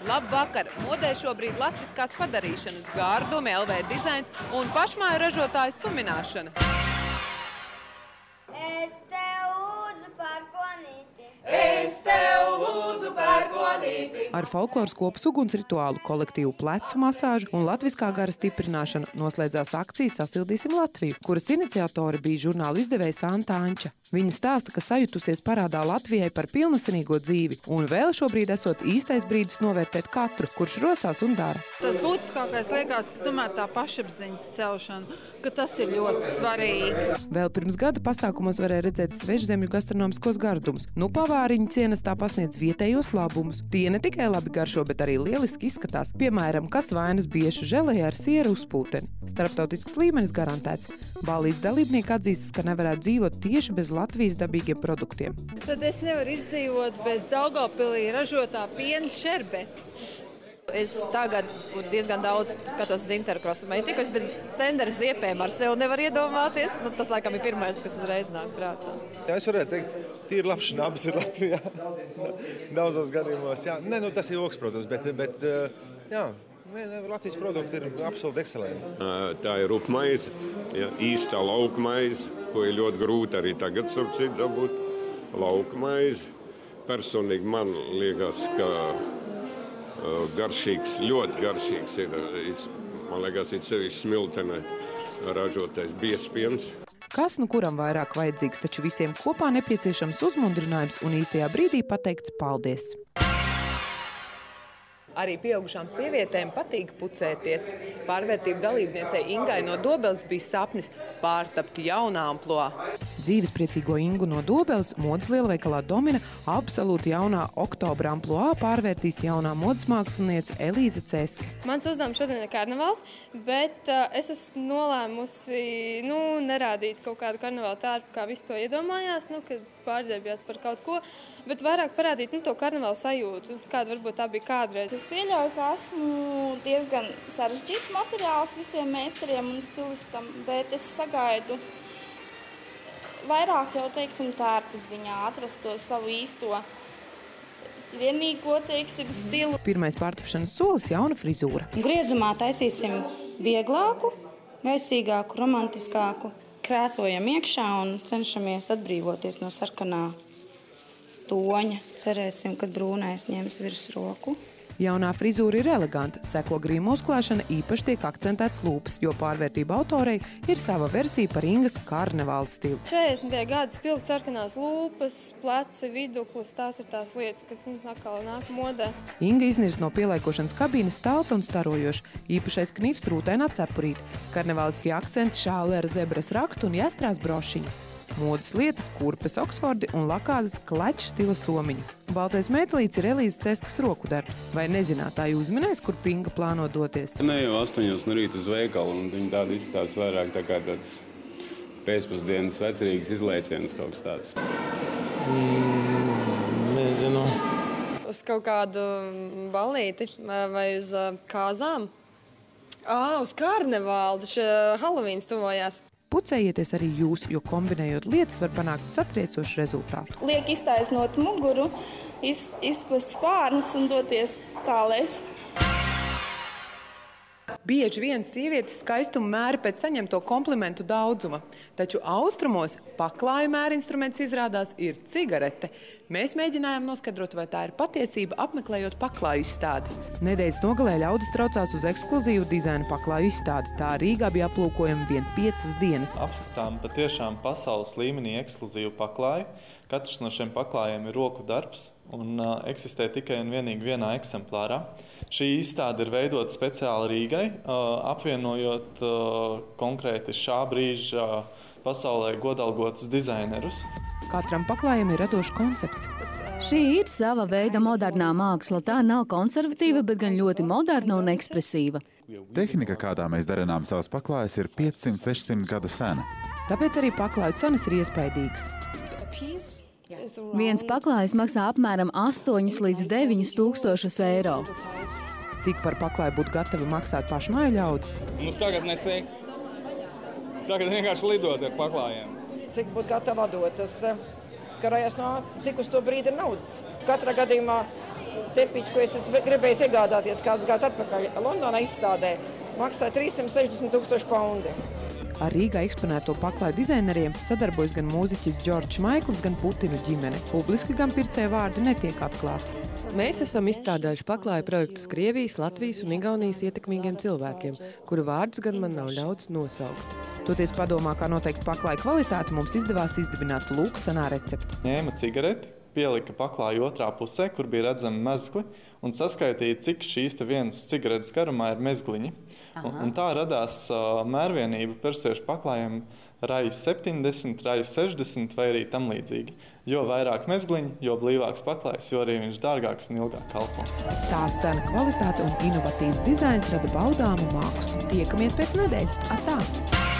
Labvakar! Modē šobrīd latviskās padarīšanas, gārdumi, LV dizains un pašmāju ražotāju sumināšana. Es tev lūdzu pērkonīti. Es tev lūdzu pērkonīti. Ar folkloras kopas uguns rituālu, kolektīvu plecu masāžu un latviskā gara stiprināšanu noslēdzās akcija Sasildīsim Latviju, kuras iniciatori bija žurnālu izdevējs Anta Anča. Viņa stāsta, ka sajutusies parādā Latvijai par pilnasenīgo dzīvi un vēl šobrīd esot īstais brīdis novērtēt katru, kurš rosās un dara. Tas būtiskākais liekas, ka tomēr tā pašapziņas celšana, ka tas ir ļoti svarīgi. Vēl pirms gada pasākumos varēja redzēt svežzemju gastronomiskos gardumus. Nu pavāriņu cienestā pasniedz vietējos labumus. Tie ne tikai labi garšo, bet arī lieliski izskatās. Piemēram, kas vainas biešu želeja ar sieru uzpūteni. Starptautisks līmenis garantēts. Ballītes dalībnieki atzīstas, ka nevarētu dzīvot tieši bez Latvijas dabīgiem produktiem. Tad es nevaru izdzīvot bez Daugavpilī ražotā piena šerbeta. Es tagad diezgan daudz skatos uz interkrosu. Man tikko es bez tendera ziepēm ar sevi nevaru iedomāties. Tas laikam ir pirmais, kas uzreiz nāk prātā. Jā, es varētu teikt, tīri labs šnabs ir Latvijā. Daudzos gadījumos. Jā. Nē, nu, tas ir joks, protams, bet jā. Latvijas produkti ir absolūti ekscelenti. Tā ir rupmaize, ja, īstā lauka maize, ko ir ļoti grūti arī tagad dabūt. Lauka maize. Personīgi man liekas, ka garšīgs, ļoti garšīgs ir, man liekas, ir sevišķi Smiltenē ražotais biespiens. Kas nu kuram vairāk vajadzīgs, taču visiem kopā nepieciešams uzmundrinājums un īstajā brīdī pateikts paldies. Arī pieaugušām sievietēm patīk pucēties. Pārvērtību dalībniecei Ingai no Dobeles bija sapnis pārtapt jaunā amplua. Dzīvespriecīgo Ingu no Dobeles modes lielveikalā Domina absolūti jaunā oktobra amplua pārvērtīs jaunā modes māksliniece Elīze Ceske. Mans uzdevums šodien ir karnevāls, bet es esmu nolēmusi nerādīt kaut kādu karnevālu tērpu, kā visi to iedomājās, kad pārģērbjās par kaut ko, bet vairāk parādīt to karnevālu sajūtu, kāda varbūt tā bija kādreiz. Es pieļauju, ka esmu diezgan sarežģīts materiāls visiem meistariem un stilistam, bet es sagaidu vairāk jau, tērpu ziņā atrast to savu īsto vienīgo, stilu. Pirmais pārtapšanas solis jauna frizūra. Griezumā taisīsim vieglāku, gaisīgāku, romantiskāku. Krēsojam iekšā un cenšamies atbrīvoties no sarkanā toņa. Cerēsim, ka brūnais ņems virs roku. Jaunā frizūra ir eleganta, seko grīmu uzklāšana, īpaši tiek akcentēts lūpas, jo pārvērtība autorei ir sava versija par Ingas karnevāla stilu. 40. gada spilgti sarkanās lūpas, pleci, viduklis, tās ir tās lietas, kas atkal nāk modē. Inga iznirst no pielaikošanas kabīnes stalta un starojoša, īpašais knifs rūtainā cepurīte, karnevāliskie akcenti šāli ar zebras rakstu un jāstrās brošiņas. Modas lietas, kurpes, oksfordi un lakādas klačs stila somiņi. Baltais metālīts ir Elīzes Ceskas roku darbs. Vai nezinātāji uzminēs, kur Inga plāno doties? Ne jau 8 no rīta uz veikalu, un viņi tādi izstāsta vairāk tā kā tāds pēcpusdienas vecerīgs izlaiciens kaut kas tāds. Nezinu. Uz kaut kādu ballīti vai uz kāzām? Uz karnevālu, taču Halloweens tuvojās. Pucējieties arī jūs, jo kombinējot lietas var panākt satriecošu rezultātu. Liek iztaisnot muguru, izplest spārnus un doties tālēs. Bieži vien sievietes skaistumu mēra pēc saņemto komplimentu daudzuma, taču austrumos paklāju mēra instruments izrādās ir cigarete. Mēs mēģinājām noskaidrot, vai tā ir patiesība, apmeklējot paklāju izstādi. Nedēļas nogalē ļaudis traucās uz ekskluzīvu dizaina paklāju izstādi. Tā Rīgā bija aplūkojama vien 5 dienas. Apskatām patiešām pasaules līmenī ekskluzīvu paklāju. Katrs no šiem paklājiem ir roku darbs un eksistē tikai un vienīgi vienā eksemplārā. Šī izstāde ir veidota speciāli Rīgai, apvienojot konkrēti šā brīža pasaulē godalgotus dizainerus. Katram paklājam ir radošs koncepts. Šī ir sava veida modernā māksla. Tā nav konservatīva, bet gan ļoti moderna un ekspresīva. Tehnika, kādā mēs darinām savas paklājas, ir 500–600 gadu sena. Tāpēc arī paklāju cenas ir iespaidīgas. Viens paklājs maksā apmēram 8 līdz 9 tūkstošus eiro. Cik par paklāju būtu gatavi maksāt pašmāju ļaudis? Tagad necik. Tagad vienkārši lidot ar paklājiem. Cik būtu gatava dot, tas karājās no cik uz to brīdi ir naudas. Katrā gadījumā tepiķi, ko es gribēju iegādāties kādus gadus atpakaļ Londonā izstādē, maksāja 360 000 paundi. Ar Rīgā eksponēto paklāju dizaineriem sadarbojas gan mūziķis Džordžs Maikls, gan Putinu ģimene. Publiski gan pircēja vārdi netiek atklāti. Mēs esam izstrādājuši paklāju projektus Krievijas, Latvijas un Igaunijas ietekmīgiem cilvēkiem, kuru vārdus gan man nav ļauts nosaukt. Toties padomā, kā noteikti paklāju kvalitāti, mums izdevās izdibināt lūksanā recepti. Ņēma cigareti, pielika paklāju otrā pusē, kur bija redzami mezgli, un saskaitīja, cik šīs vienas cigaretes garumā ir mezgliņi. Un tā radās mērvienība persiešu paklājiem rai 70, rai 60 vai arī tam līdzīgi. Jo vairāk mezgliņi, jo blīvāks paklājs, jo arī viņš dārgāks un ilgāk kalpo. Tā sena kvalitāte un inovatīvs dizains rada baudāmu mākslu. Tiekamies pēc nedēļas. Atā!